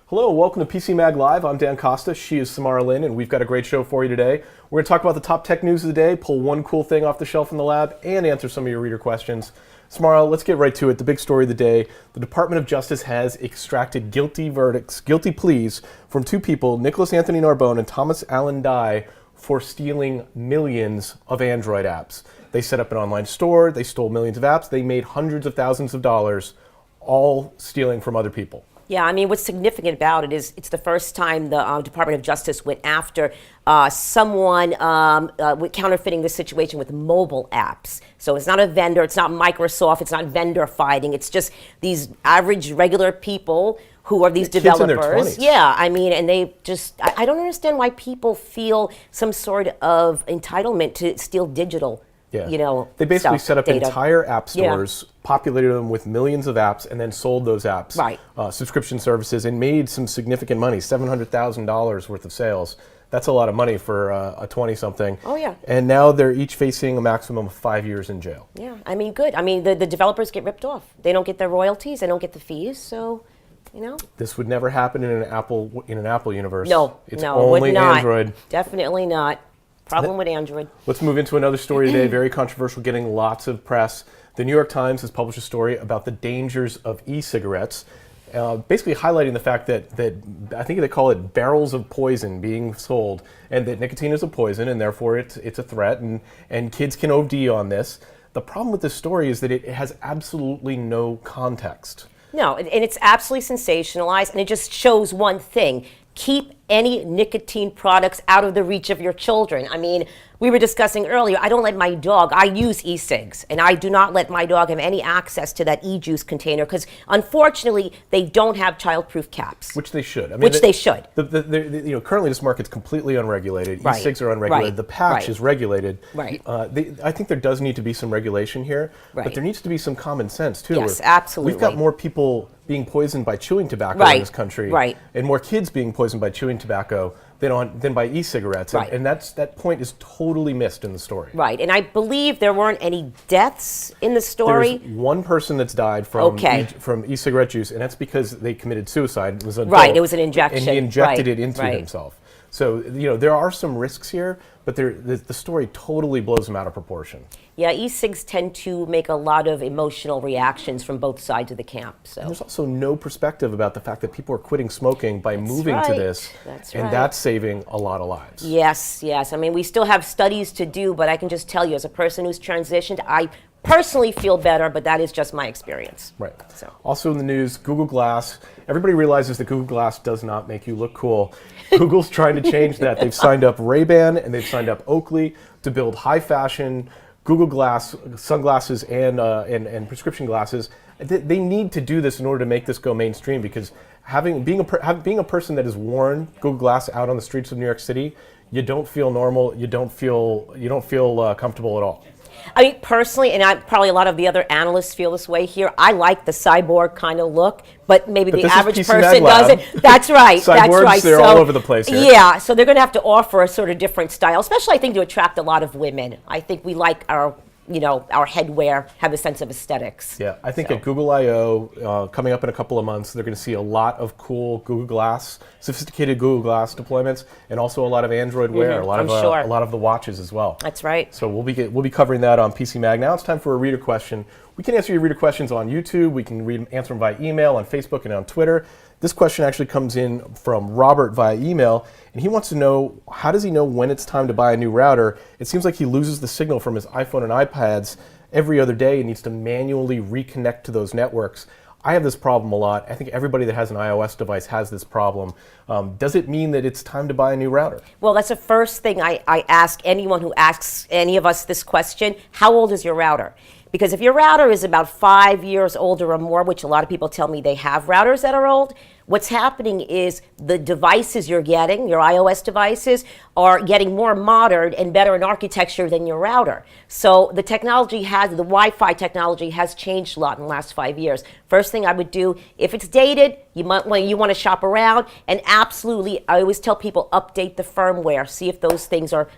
Hello, welcome to PCMag Live. I'm Dan Costa. She is Samara, Lynn, and we've got a great show for you today. We're going to talk about the top tech news of the day, pull one cool thing off the shelf in the lab, and answer some of your reader questions. Samara, let's get right to it. The big story of the day, the Department of Justice has extracted guilty pleas from two people, Nicholas Anthony Narbone and Thomas Allen Dye, for stealing millions of Android apps. They set up an online store, they stole millions of apps, they made hundreds of thousands of dollars, all stealing from other people. Yeah, I mean, what's significant about it is it's the first time the Department of Justice went after someone with counterfeiting the situation with mobile apps. So it's not a vendor, it's not Microsoft, it's not vendor fighting, it's just these average, regular people who are these developers. Yeah, I mean, and they just, I don't understand why people feel some sort of entitlement to steal digital. Yeah. You know, they basically set up data. entire app stores, populated them with millions of apps, and then sold those apps, right. Subscription services, and made some significant money, $700,000 worth of sales. That's a lot of money for a 20-something. Oh, yeah. And now they're each facing a maximum of 5 years in jail. Yeah, I mean, good. I mean, the developers get ripped off. They don't get their royalties, they don't get the fees, so, you know. This would never happen in an Apple universe. No, it's no, only would not. Android. Definitely not. Problem with Android. Let's move into another story today, very controversial, getting lots of press. The New York Times has published a story about the dangers of e-cigarettes, basically highlighting the fact that I think they call it barrels of poison being sold, and that nicotine is a poison, and therefore it's a threat, and kids can OD on this. The problem with this story is that it has absolutely no context. No, and it's absolutely sensationalized, and it just shows one thing. Keep any nicotine products out of the reach of your children. I mean, we were discussing earlier, I don't let my dog, I use e-cigs, and I do not let my dog have any access to that e-juice container because unfortunately they don't have child-proof caps. Which they should. I mean, which they should. Currently this market's completely unregulated. Right. E-cigs are unregulated. Right. The patch Right. is regulated. Right. I think there does need to be some regulation here, right. but there needs to be some common sense too. Yes, absolutely. We've got more people being poisoned by chewing tobacco right. in this country, right. and more kids being poisoned by chewing tobacco than by e-cigarettes, right. and that point is totally missed in the story. Right, and I believe there weren't any deaths in the story. There's one person that's died from e-cigarette juice, and that's because they committed suicide. It was an adult, right, it was an injection. And he injected right. it into right. himself. So, there are some risks here, but the story totally blows them out of proportion. Yeah, e-cigs tend to make a lot of emotional reactions from both sides of the camp. So. And there's also no perspective about the fact that people are quitting smoking by moving to this, and that's saving a lot of lives. Yes, yes. I mean, we still have studies to do, but I can just tell you, as a person who's transitioned, I personally feel better, but that is just my experience. Right. So. Also in the news, Google Glass. Everybody realizes that Google Glass does not make you look cool. Google's trying to change that. They've signed up Ray-Ban and they've signed up Oakley to build high fashion Google Glass sunglasses and prescription glasses. They need to do this in order to make this go mainstream, because being a person that has worn Google Glass out on the streets of New York City, you don't feel normal. You don't feel comfortable at all. I mean, personally, and probably a lot of the other analysts feel this way here, I like the cyborg kind of look, but maybe the average person doesn't. That's right. Cyborgs, that's right. They're all over the place here. Yeah, so they're going to have to offer a sort of different style, especially I think to attract a lot of women. I think we like our headwear, have a sense of aesthetics. Yeah, I think at Google I/O, coming up in a couple of months, they're going to see a lot of cool Google Glass, sophisticated Google Glass deployments, and also a lot of Android wear, a lot of the watches as well. That's right. So we'll be covering that on PCMag. Now it's time for a reader question. We can answer your reader questions on YouTube. We can answer them via email, on Facebook, and on Twitter. This question actually comes in from Robert via email, and he wants to know, how does he know when it's time to buy a new router? It seems like he loses the signal from his iPhone and iPads every other day and needs to manually reconnect to those networks. I have this problem a lot. I think everybody that has an iOS device has this problem. Does it mean that it's time to buy a new router? Well, that's the first thing I ask anyone who asks any of us this question. How old is your router? Because if your router is about 5 years older or more, which a lot of people tell me they have routers that are old, what's happening is the devices you're getting, your iOS devices, are getting more modern and better in architecture than your router. So the Wi-Fi technology has changed a lot in the last 5 years. First thing I would do, if it's dated, you want to shop around, and absolutely, I always tell people, update the firmware, see if those things are,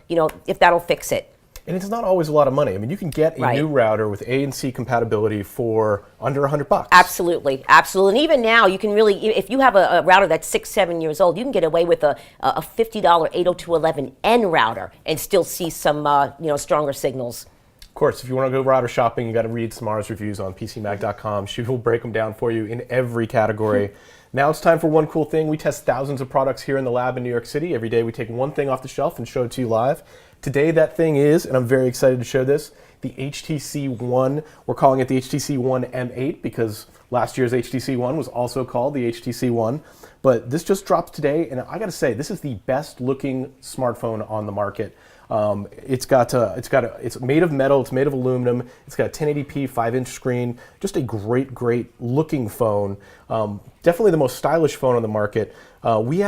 if that'll fix it. And it's not always a lot of money. I mean, you can get a new router with A and C compatibility for under $100. Absolutely, absolutely. And even now, you can really, if you have a router that's 6, 7 years old, you can get away with a $50 802.11n router and still see some stronger signals. Of course, if you want to go router shopping, you got to read Samara's reviews on PCMag.com. She will break them down for you in every category. Now it's time for one cool thing. We test thousands of products here in the lab in New York City. Every day we take one thing off the shelf and show it to you live. Today that thing is, and I'm very excited to show this, the HTC One. We're calling it the HTC One M8 because last year's HTC One was also called the HTC One. But this just dropped today, and I got to say, this is the best looking smartphone on the market. It's made of metal, it's made of aluminum, it's got a 1080p 5-inch screen, just a great looking phone. Definitely the most stylish phone on the market. We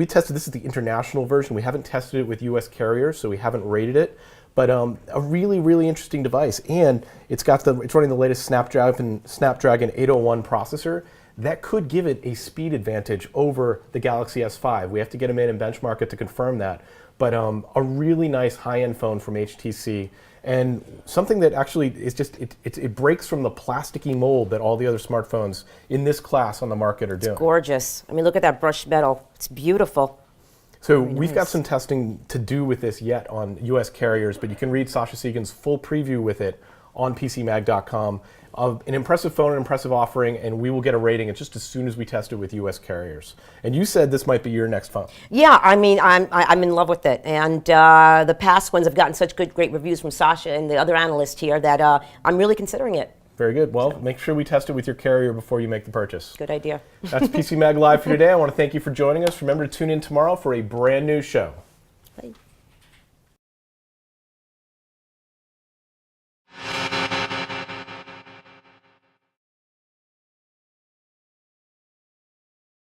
tested, this is the international version, we haven't tested it with US carriers, so we haven't rated it, but a really interesting device. And it's running the latest Snapdragon 801 processor. That could give it a speed advantage over the Galaxy S5. We have to get them in and benchmark it to confirm that. But a really nice high-end phone from HTC, and something that actually is just, it breaks from the plasticky mold that all the other smartphones in this class on the market are doing. It's gorgeous. I mean, look at that brushed metal. It's beautiful. So we've got some testing to do with this yet on US carriers, but you can read Sasha Siegen's full preview with it on PCMag.com. An impressive phone, an impressive offering, and we will get a rating just as soon as we test it with US carriers. And you said this might be your next phone. Yeah, I mean, I'm in love with it. And the past ones have gotten such great reviews from Sasha and the other analyst here that I'm really considering it. Very good. Well, make sure we test it with your carrier before you make the purchase. Good idea. That's PC Mag Live for today. I want to thank you for joining us. Remember to tune in tomorrow for a brand new show. Bye.